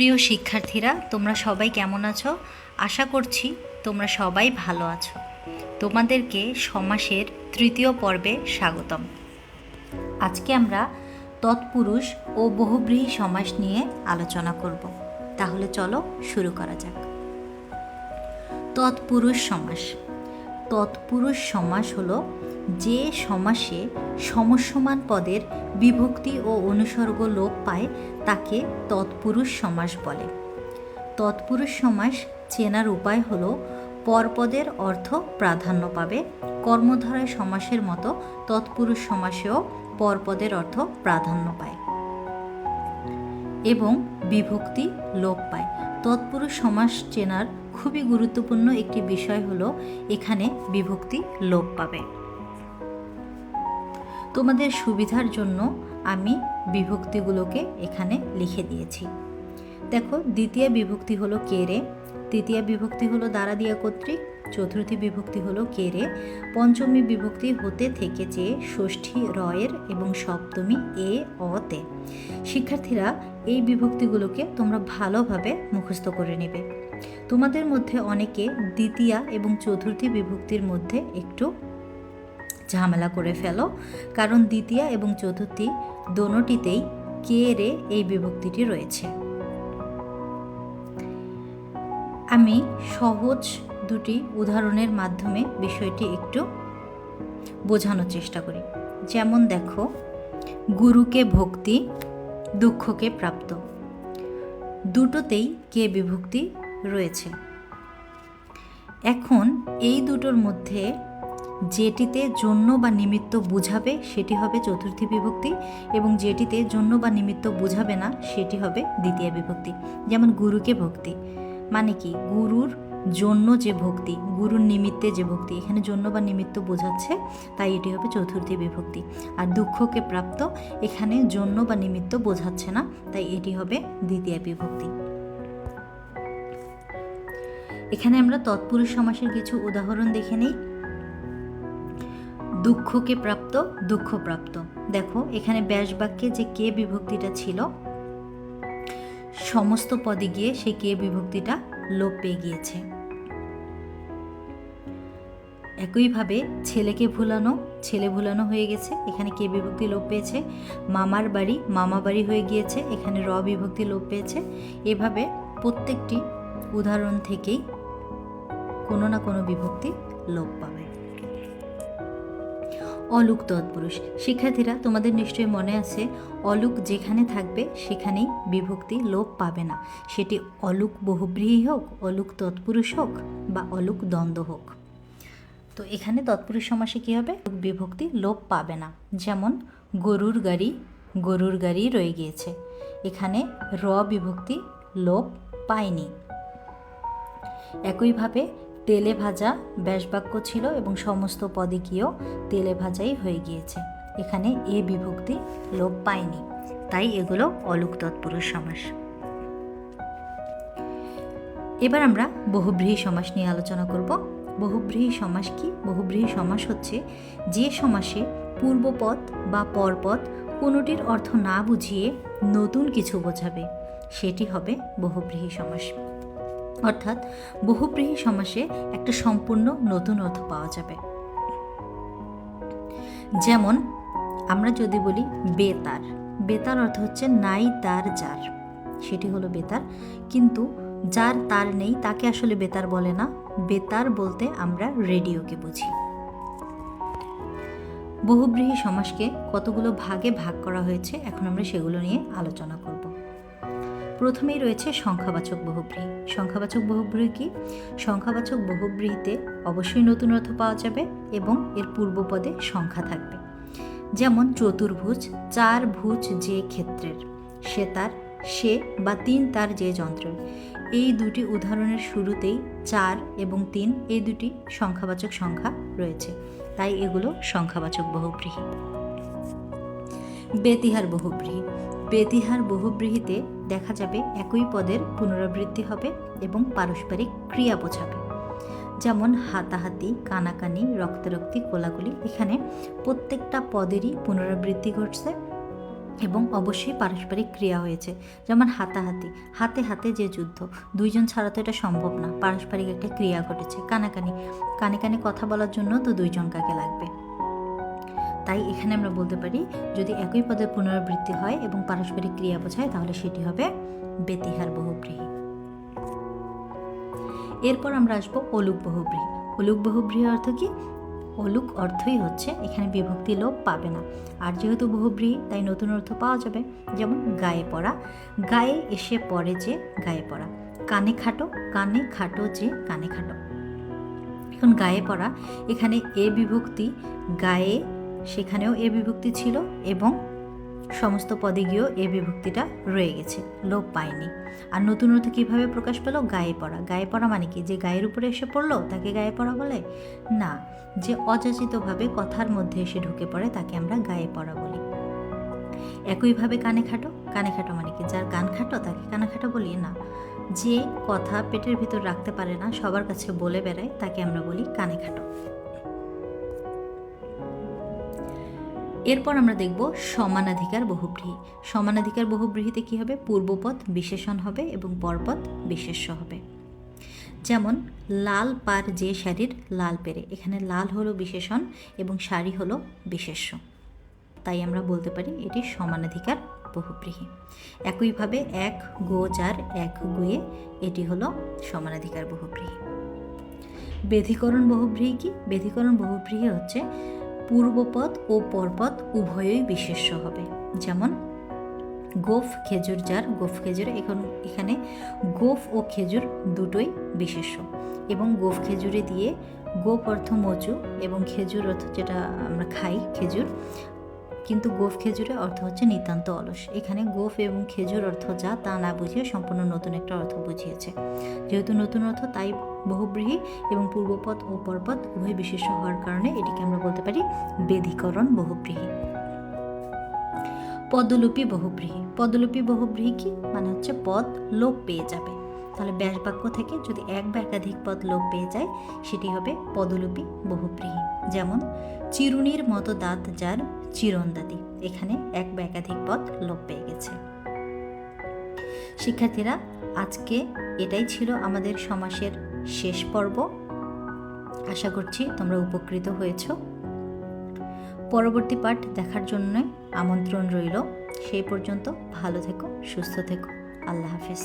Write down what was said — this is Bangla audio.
প্রিয় শিক্ষার্থীরা, তোমরা সবাই কেমন আছো? আশা করছি তোমরা সবাই ভালো আছো। তোমাদেরকে সমাসের তৃতীয় পর্বে স্বাগতম। আজকে আমরা তৎপুরুষ ও বহুব্রীহি সমাস নিয়ে আলোচনা করব। তাহলে চলো শুরু করা যাক। তৎপুরুষ সমাস। তৎপুরুষ সমাস হলো যে সমাসে সমসমান পদের বিভক্তি ও অনুসর্গ লোপ পায় তাকে তৎপুরুষ সমাস বলে। তৎপুরুষ সমাস চেনার উপায় হলো পরপদের অর্থ প্রাধান্য পাবে। কর্মধারয় সমাসের মতো তৎপুরুষ সমাসেও পরপদের অর্থ প্রাধান্য পায় এবং বিভক্তি লোপ পায়। তৎপুরুষ সমাস চেনার খুবই গুরুত্বপূর্ণ একটি বিষয় হলো এখানে বিভক্তি লোপ পাবে। তোমাদের সুবিধার জন্য আমি বিভক্তিগুলোকে এখানে লিখে দিয়েছি। দেখো, দ্বিতীয় বিভক্তি হলো কে রে, তৃতীয় বিভক্তি হলো দ্বারা দিয়া কর্তৃক, চতুর্থী বিভক্তি হলো কে রে, পঞ্চমী বিভক্তি হতে থেকে চেয়ে, ষষ্ঠী রয়ের এবং সপ্তমী এ অতে। শিক্ষার্থীরা, এই বিভক্তিগুলোকে তোমরা ভালোভাবে মুখস্থ করে নেবে। তোমাদের মধ্যে অনেকে দ্বিতীয়া এবং চতুর্থী বিভক্তির মধ্যে একটু ঝামেলা করে ফেলো, কারণ দ্বিতীয়া এবং চতুর্থী দোনোটিতেই কে রে এই বিভক্তিটি রয়েছে। আমি সহজ দুটি উদাহরণের মাধ্যমে বিষয়টি একটু বোঝানোর চেষ্টা করি। যেমন দেখো, গুরুকে ভক্তি, দুঃখকে প্রাপ্ত, দুটোতেই কে বিভক্তি রয়েছে। এখন এই দুটোর মধ্যে যেটিতে জন্য বা নিমিত্ত বুঝাবে সেটি হবে চতুর্থী বিভক্তি, এবং যেটিতে জন্য বা নিমিত্ত বুঝাবে না সেটি হবে দ্বিতীয় বিভক্তি। যেমন গুরুকে ভক্তি মানে কি, গুরুর জন্য যে ভক্তি, গুরুর নিমিত্তে যে ভক্তি, এখানে জন্য বা নিমিত্ত বোঝাচ্ছে, তাই এটি হবে চতুর্থী বিভক্তি। আর দুঃখকে প্রাপ্ত, এখানে জন্য বা নিমিত্ত বোঝাচ্ছে না, তাই এটি হবে দ্বিতীয় বিভক্তি। এখানে আমরা তৎপুরুষ সমাসের কিছু উদাহরণ দেখে নিই। দুঃখকে প্রাপ্ত, দুঃখপ্রাপ্ত। দেখো, এখানে ব্যাস বাক্যে যে কে বিভক্তিটা ছিল, সমস্ত পদে গিয়ে সেই কে বিভক্তিটা লোপ পেয়ে গিয়েছে। একইভাবে ছেলেকে ভুলানো, ছেলে ভুলানো হয়ে গেছে, এখানে কে বিভক্তি লোপ পেয়েছে। মামার বাড়ি, মামা বাড়ি হয়ে গিয়েছে, এখানে র বিভক্তি লোপ পেয়েছে। এভাবে প্রত্যেকটি উদাহরণ থেকেই কোনো না কোনো বিভক্তি লোপ পাবে। অলুক তৎপুরুষ। শিক্ষার্থীরা, তোমাদের নিশ্চয়ই মনে আছে, অলুক যেখানে থাকবে সেখানেই বিভক্তি লোপ পাবে না, সেটি অলুক বহুব্রীহি হোক, অলুক তৎপুরুষ হোক বা অলুক দ্বন্দ্ব হোক। তো এখানে তৎপুরুষ সমাসে কী হবে, বিভক্তি লোপ পাবে না। যেমন গরুর গাড়ি, গরুর গাড়ি রয়ে গিয়েছে, এখানে র বিভক্তি লোপ পায়নি। একইভাবে তেলে ভাজা ব্যাসবাক্য ছিল এবং সমস্ত পদে গিয়েও তেলে ভাজাই হয়ে গিয়েছে, এখানে এ বিভক্তি লোপ পায়নি, তাই এগুলো অলুক তৎপুরুষ সমাস। এবার আমরা বহুব্রীহি সমাস নিয়ে আলোচনা করব। বহুব্রীহি সমাস কি? বহুব্রীহি সমাস হচ্ছে যে সমাসে পূর্বপদ বা পরপদ কোনোটির অর্থ না বুঝিয়ে নতুন কিছু বোঝাবে, সেটি হবে বহুব্রীহি সমাস। অর্থাৎ বহুব্রীহি সমাসে একটা সম্পূর্ণ নতুন অর্থ পাওয়া যাবে। যেমন আমরা যদি বলি বেতার, বেতার অর্থ হচ্ছে নাই তার যার, সেটি হলো বেতার। কিন্তু যার তার নেই তাকে আসলে বেতার বলে না, বেতার বলতে আমরা রেডিওকে বুঝি। বহুব্রীহি সমাসকে কতগুলো ভাগে ভাগ করা হয়েছে, এখন আমরা সেগুলো নিয়ে আলোচনা করব। প্রথমেই রয়েছে সংখ্যাবাচক বহুব্রীহি। সংখ্যাবাচক বহুব্রীহি কি? সংখ্যাবাচক বহুব্রীহিতে অবশ্যই নতুন অর্থ পাওয়া যাবে এবং এর পূর্বপদে সংখ্যা থাকবে। যেমন চতুর্ভুজ, চার ভুজ যে ক্ষেত্রের, সে তার, সে বা তিন তার যে যন্ত্রের। এই দুটি উদাহরণের শুরুতেই 4 এবং 3 এই দুটি সংখ্যাবাচক সংখ্যা রয়েছে, তাই এগুলো সংখ্যাবাচক বহুব্রীহি। বেতিহার বহুব্রীহি। বেতিহার বহুব্রীহিতে দেখা যাবে একই পদের পুনরাবৃত্তি হবে এবং পারস্পরিক ক্রিয়া বোঝাবে। যেমন হাতাহাতি, কানাকানি, রক্তারক্তি, কোলাকুলি, এখানে প্রত্যেকটা পদেরই পুনরাবৃত্তি ঘটছে এবং অবশ্যই পারস্পরিক ক্রিয়া হয়েছে, যেমন হাতাহাতি, হাতে হাতে যে যুদ্ধ, দুইজন ছাড়া তো এটা সম্ভব না, পারস্পরিক একটা ক্রিয়া ঘটেছে। কানাকানি, কানে কানে কথা বলার জন্য তো দুইজন কাকে লাগবে। তাই এখানে আমরা বলতে পারি যদি একই পদের পুনরাবৃত্তি হয় এবং পারস্পরিক ক্রিয়া বোঝায় তাহলে সেটি হবে বেতিহার বহুব্রীহি। এরপর আমরা আসবো অলুক বহুব্রীহি। অলুক বহুব্রীহি অর্থ কি? অলুক অর্থই হচ্ছে এখানে বিভক্তি লোপ পাবে না, আর যেহেতু বহুব্রীহি তাই নতুন অর্থ পাওয়া যাবে। যেমন গায়ে পড়া, গায়ে এসে পড়ে যে গায়ে পড়া। কানে খাটো, কানে খাটো যে কানে খাটো। এখন গায়ে পড়া, এখানে এ বিভক্তি, গায়ে সেখানেও এ বিভক্তি ছিল এবং সমস্ত পদে গিয়েও এ বিভক্তিটা রয়ে গেছে, লোপ পায়নি। আর নতুন অর্থ কীভাবে প্রকাশ পেল? গায়ে পড়া। গায়ে পড়া মানে কি? যে গায়ের উপরে এসে পড়লো তাকে গায়ে পড়া বলে না, যে অযাচিতভাবে কথার মধ্যে এসে ঢুকে পড়ে তাকে আমরা গায়ে পড়া বলি। একইভাবে কানে খাটো, কানে খাটো মানে কি? যার কান খাটো তাকে কানে খাটো বলি না, যে কথা পেটের ভিতর রাখতে পারে না, সবার কাছে বলে বেড়ায়, তাকে আমরা বলি কানে খাটো। এরপর আমরা দেখব সমানাধিকার বহুব্রীহি। সমানাধিকার বহুব্রীহিতে কি হবে? পূর্বপদ বিশেষণ হবে এবং পরপদ বিশেষ্য হবে। যেমন লাল পার যে শাড়ির লাল পেরে, এখানে লাল হলো বিশেষণ এবং শাড়ি হলো বিশেষ্য, তাই আমরা বলতে পারি এটি সমানাধিকার বহুব্রীহি। একইভাবে এক গো যার এক গুয়ে, এটি হলো সমানাধিকার বহুব্রীহি। বেধিকরণ বহুব্রীহি কি? বেধিকরণ বহুব্রীহি হচ্ছে পূর্বপদ ও পরপদ উভয়ই বিশেষ্য হবে। যেমন গোফ খেজুর যার, গোফ খেজুরে, এখানে গোফ ও খেজুর দুটোই বিশেষ্য এবং গোফ খেজুরে দিয়ে গোপ অর্থ মচু এবং খেজুর অর্থ যেটা আমরা খাই খেজুর, কিন্তু গোফ খেজুরের অর্থ হচ্ছে নিতান্ত অলস। এখানে গোফ এবং খেজুর অর্থ যা তা না বুঝিয়ে সম্পূর্ণ নতুন একটা অর্থ বুঝিয়েছে। যেহেতু নতুন অর্থ তাই বহুব্রীহি এবং পূর্বপদ ও পরপদ উভয় বিশেষ্য হওয়ার কারণে এটিকে আমরা বলতে পারি বেধিকরণ বহুব্রীহি। পদলোপী বহুব্রীহি। পদলোপী বহুব্রীহি কি? মানে হচ্ছে পদ লোপ পেয়ে যাবে। তাহলে ব্যাস বাক্য থেকে যদি এক বা একাধিক পদ লোপ পেয়ে যায় সেটি হবে পদলোপী বহুব্রীহি। যেমন চিরুনির মতো দাঁত যার চিরন্দাদি, এখানে এক বা একাধিক পদ লোপ পেয়ে গেছে। শিক্ষার্থীরা, আজকে এটাই ছিল আমাদের সমাসের শেষ পর্ব। আশা করছি তোমরা উপকৃত হয়েছ। পরবর্তী পাঠ দেখার জন্য আমন্ত্রণ রইল। সেই পর্যন্ত ভালো থেকো, সুস্থ থেকো। আল্লাহ হাফেজ।